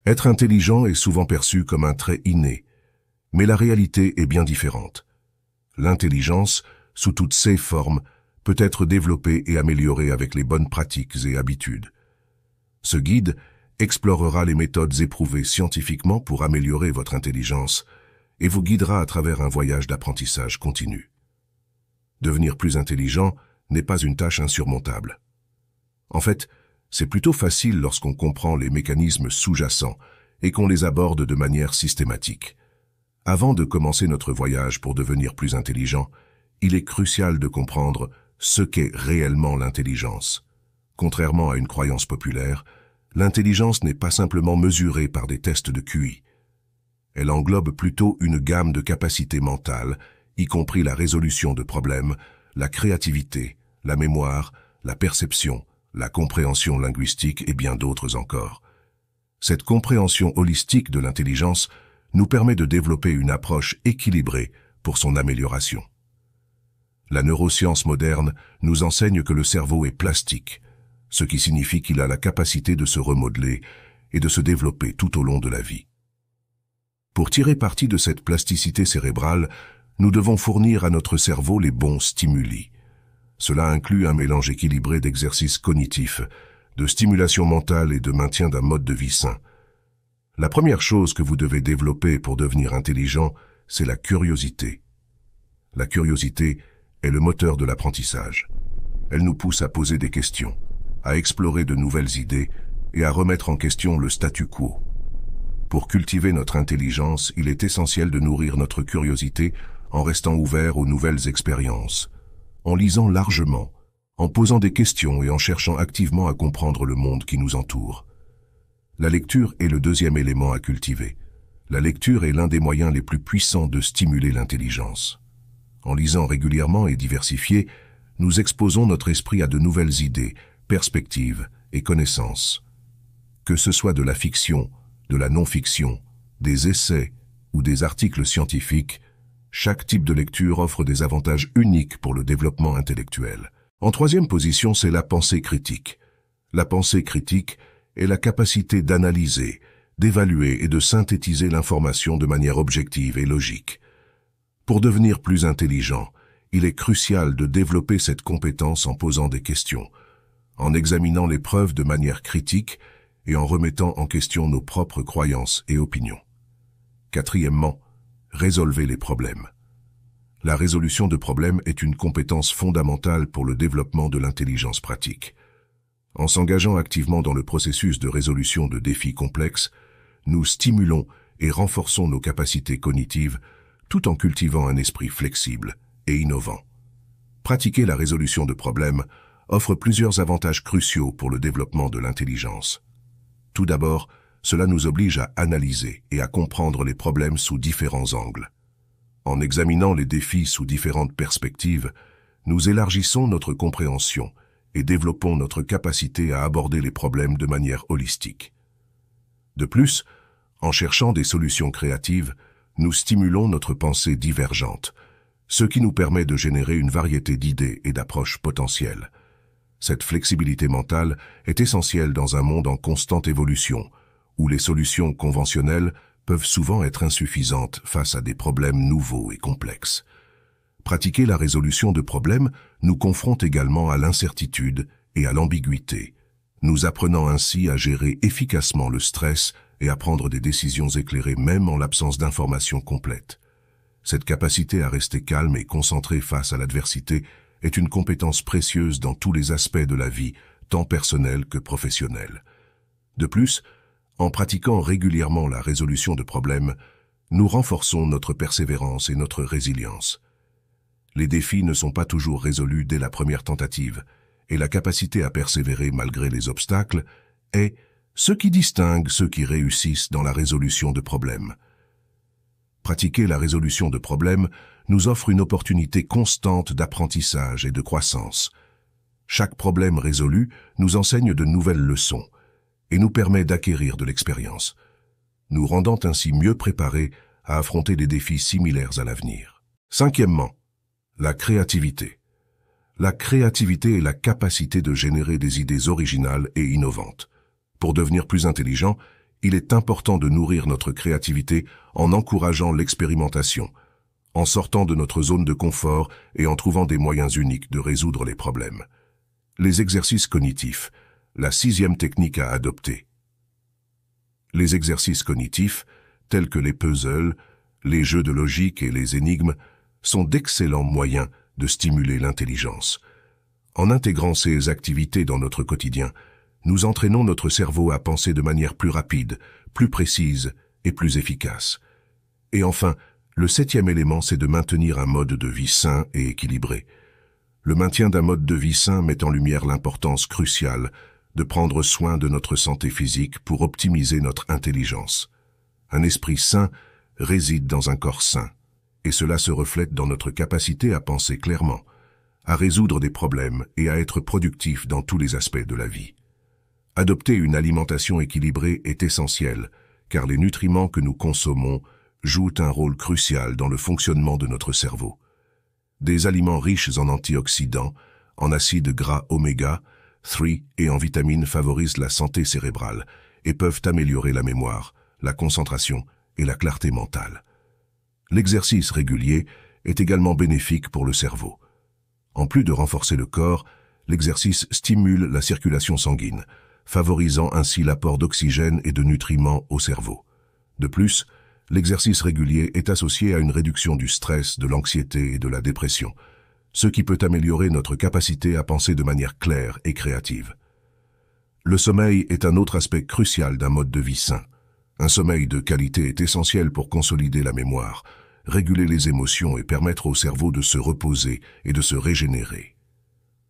Être intelligent est souvent perçu comme un trait inné, mais la réalité est bien différente. L'intelligence, sous toutes ses formes, peut être développée et améliorée avec les bonnes pratiques et habitudes. Ce guide explorera les méthodes éprouvées scientifiquement pour améliorer votre intelligence et vous guidera à travers un voyage d'apprentissage continu. Devenir plus intelligent n'est pas une tâche insurmontable. En fait, c'est plutôt facile lorsqu'on comprend les mécanismes sous-jacents et qu'on les aborde de manière systématique. Avant de commencer notre voyage pour devenir plus intelligent, il est crucial de comprendre ce qu'est réellement l'intelligence. Contrairement à une croyance populaire, l'intelligence n'est pas simplement mesurée par des tests de QI. Elle englobe plutôt une gamme de capacités mentales, y compris la résolution de problèmes, la créativité, la mémoire, la perception, la compréhension linguistique et bien d'autres encore. Cette compréhension holistique de l'intelligence nous permet de développer une approche équilibrée pour son amélioration. La neuroscience moderne nous enseigne que le cerveau est plastique, ce qui signifie qu'il a la capacité de se remodeler et de se développer tout au long de la vie. Pour tirer parti de cette plasticité cérébrale, nous devons fournir à notre cerveau les bons stimuli. Cela inclut un mélange équilibré d'exercices cognitifs, de stimulation mentale et de maintien d'un mode de vie sain. La première chose que vous devez développer pour devenir intelligent, c'est la curiosité. La curiosité est le moteur de l'apprentissage. Elle nous pousse à poser des questions, à explorer de nouvelles idées et à remettre en question le statu quo. Pour cultiver notre intelligence, il est essentiel de nourrir notre curiosité en restant ouvert aux nouvelles expériences, en lisant largement, en posant des questions et en cherchant activement à comprendre le monde qui nous entoure. La lecture est le deuxième élément à cultiver. La lecture est l'un des moyens les plus puissants de stimuler l'intelligence. En lisant régulièrement et diversifié, nous exposons notre esprit à de nouvelles idées, perspectives et connaissances. Que ce soit de la fiction, de la non-fiction, des essais ou des articles scientifiques, chaque type de lecture offre des avantages uniques pour le développement intellectuel. En troisième position, c'est la pensée critique. La pensée critique est la capacité d'analyser, d'évaluer et de synthétiser l'information de manière objective et logique. Pour devenir plus intelligent, il est crucial de développer cette compétence en posant des questions, en examinant les preuves de manière critique et en remettant en question nos propres croyances et opinions. Quatrièmement, résolvez les problèmes. La résolution de problèmes est une compétence fondamentale pour le développement de l'intelligence pratique. En s'engageant activement dans le processus de résolution de défis complexes, nous stimulons et renforçons nos capacités cognitives tout en cultivant un esprit flexible et innovant. Pratiquer la résolution de problèmes offre plusieurs avantages cruciaux pour le développement de l'intelligence. Tout d'abord, cela nous oblige à analyser et à comprendre les problèmes sous différents angles. En examinant les défis sous différentes perspectives, nous élargissons notre compréhension et développons notre capacité à aborder les problèmes de manière holistique. De plus, en cherchant des solutions créatives, nous stimulons notre pensée divergente, ce qui nous permet de générer une variété d'idées et d'approches potentielles. Cette flexibilité mentale est essentielle dans un monde en constante évolution, où les solutions conventionnelles peuvent souvent être insuffisantes face à des problèmes nouveaux et complexes. Pratiquer la résolution de problèmes nous confronte également à l'incertitude et à l'ambiguïté, nous apprenant ainsi à gérer efficacement le stress et à prendre des décisions éclairées même en l'absence d'informations complètes. Cette capacité à rester calme et concentré face à l'adversité est une compétence précieuse dans tous les aspects de la vie, tant personnelle que professionnelle. De plus, en pratiquant régulièrement la résolution de problèmes, nous renforçons notre persévérance et notre résilience. Les défis ne sont pas toujours résolus dès la première tentative, et la capacité à persévérer malgré les obstacles est ce qui distingue ceux qui réussissent dans la résolution de problèmes. Pratiquer la résolution de problèmes nous offre une opportunité constante d'apprentissage et de croissance. Chaque problème résolu nous enseigne de nouvelles leçons et nous permet d'acquérir de l'expérience, nous rendant ainsi mieux préparés à affronter des défis similaires à l'avenir. Cinquièmement, la créativité. La créativité est la capacité de générer des idées originales et innovantes. Pour devenir plus intelligent, il est important de nourrir notre créativité en encourageant l'expérimentation, en sortant de notre zone de confort et en trouvant des moyens uniques de résoudre les problèmes. Les exercices cognitifs, la 6e technique à adopter. Les exercices cognitifs, tels que les puzzles, les jeux de logique et les énigmes, sont d'excellents moyens de stimuler l'intelligence. En intégrant ces activités dans notre quotidien, nous entraînons notre cerveau à penser de manière plus rapide, plus précise et plus efficace. Et enfin, le 7e élément, c'est de maintenir un mode de vie sain et équilibré. Le maintien d'un mode de vie sain met en lumière l'importance cruciale de prendre soin de notre santé physique pour optimiser notre intelligence. Un esprit sain réside dans un corps sain, et cela se reflète dans notre capacité à penser clairement, à résoudre des problèmes et à être productif dans tous les aspects de la vie. Adopter une alimentation équilibrée est essentiel, car les nutriments que nous consommons jouent un rôle crucial dans le fonctionnement de notre cerveau. Des aliments riches en antioxydants, en acides gras oméga 3 et en vitamines favorisent la santé cérébrale et peuvent améliorer la mémoire, la concentration et la clarté mentale. L'exercice régulier est également bénéfique pour le cerveau. En plus de renforcer le corps, l'exercice stimule la circulation sanguine, favorisant ainsi l'apport d'oxygène et de nutriments au cerveau. De plus, l'exercice régulier est associé à une réduction du stress, de l'anxiété et de la dépression, ce qui peut améliorer notre capacité à penser de manière claire et créative. Le sommeil est un autre aspect crucial d'un mode de vie sain. Un sommeil de qualité est essentiel pour consolider la mémoire, réguler les émotions et permettre au cerveau de se reposer et de se régénérer.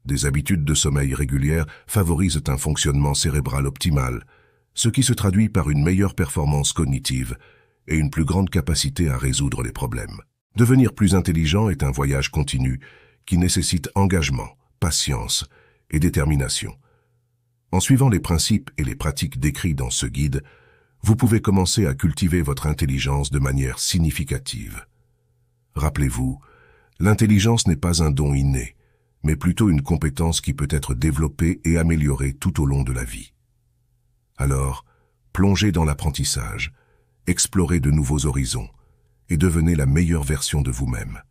Des habitudes de sommeil régulières favorisent un fonctionnement cérébral optimal, ce qui se traduit par une meilleure performance cognitive et une plus grande capacité à résoudre les problèmes. Devenir plus intelligent est un voyage continu qui nécessite engagement, patience et détermination. En suivant les principes et les pratiques décrits dans ce guide, vous pouvez commencer à cultiver votre intelligence de manière significative. Rappelez-vous, l'intelligence n'est pas un don inné, mais plutôt une compétence qui peut être développée et améliorée tout au long de la vie. Alors, plongez dans l'apprentissage, explorez de nouveaux horizons et devenez la meilleure version de vous-même.